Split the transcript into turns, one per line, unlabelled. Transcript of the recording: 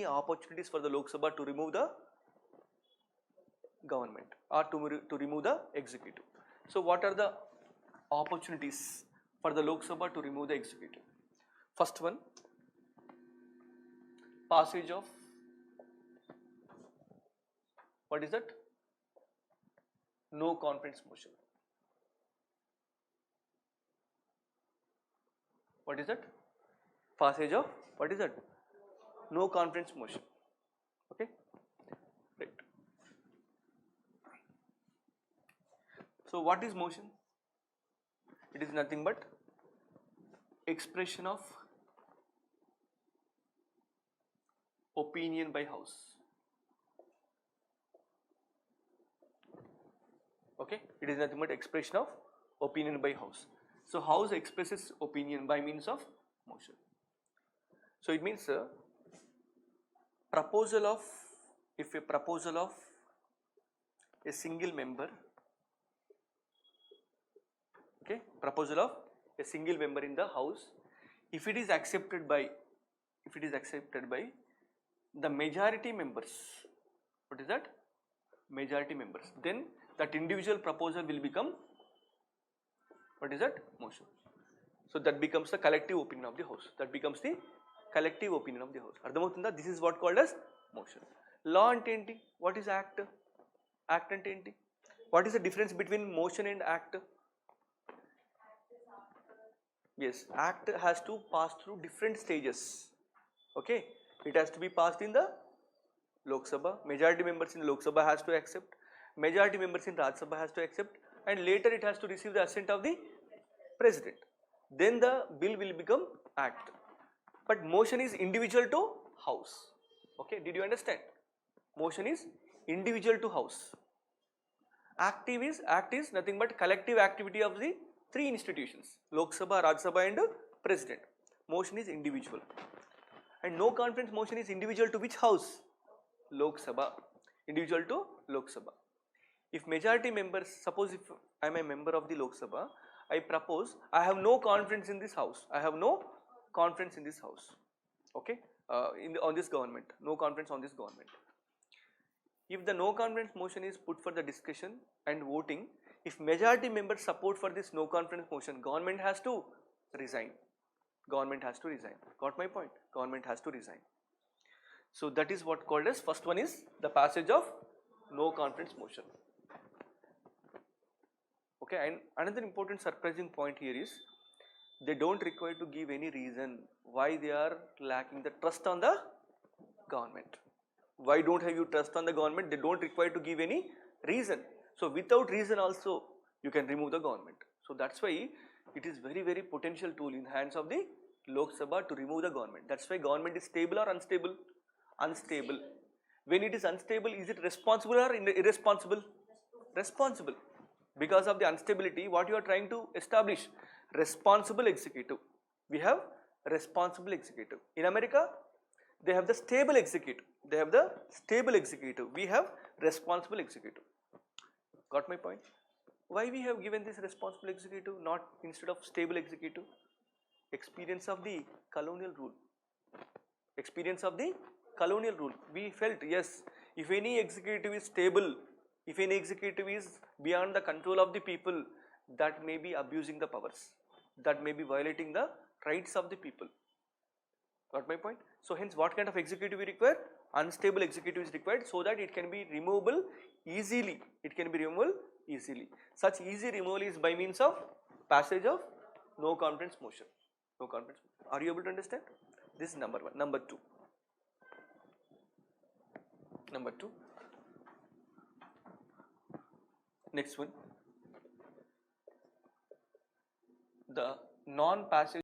opportunities for the Lok Sabha to remove the government or to remove the executive. So what are the opportunities for the Lok Sabha to remove the executive? First one, passage of, what is that? No confidence motion. What is that? Passage of, what is that? No confidence motion. Okay, right. So what is motion? It is nothing but expression of opinion by House. Okay, it is nothing but expression of opinion by House. So House expresses opinion by means of motion. So it means proposal of, if a proposal of a single member, okay, proposal of a single member in the House, if it is accepted by the majority members, what is that? Majority members, then that individual proposal will become, what is that? Motion. So that becomes the collective opinion of the House. That becomes the collective opinion of the House. Ardhamavutunda? This is what called as motion. Law ante enti? What is act? Act ante enti? What is the difference between motion and act? Yes, act has to pass through different stages. Okay, it has to be passed in the Lok Sabha. Majority members in the Lok Sabha has to accept. Majority members in Rajya Sabha has to accept, and later it has to receive the assent of the President. Then the bill will become act. But motion is individual to House. Okay, did you understand? Motion is individual to House. Act is nothing but collective activity of the three institutions: Lok Sabha, Rajya Sabha, and President. Motion is individual. And no confidence motion is individual to which House? Lok Sabha. Individual to Lok Sabha. If majority members, suppose if I am a member of the Lok Sabha, I propose, I have no confidence in this House. I have no confidence in this House. Okay, on this government, no confidence on this government. If the no confidence motion is put for the discussion and voting, if majority members support for this no confidence motion, government has to resign. Government has to resign. Got my point? Government has to resign. So that is what called as, first one is the passage of no confidence motion. Okay, and another important surprising point here is, they don't require to give any reason why they are lacking the trust on the government. Why don't have you trust on the government? They don't require to give any reason. So without reason also you can remove the government. So that's why it is very, very potential tool in the hands of the Lok Sabha to remove the government. That's why government is stable or unstable? Unstable. When it is unstable, is it responsible or irresponsible? Responsible. Because of the instability, what you are trying to establish? Responsible executive. We have responsible executive. In America, they have the stable executive. They have the stable executive. We have responsible executive. Got my point? Why we have given this responsible executive not instead of stable executive? Experience of the colonial rule. Experience of the colonial rule. We felt, yes, if any executive is stable, if any executive is beyond the control of the people, that may be abusing the powers. That may be violating the rights of the people. Got my point? So hence what kind of executive we require? Unstable executive is required, so that it can be removable easily. It can be removable easily. Such easy removal is by means of passage of no confidence motion. No confidence. Are you able to understand? This is number one. Number two. Number two. Next one. The non-passage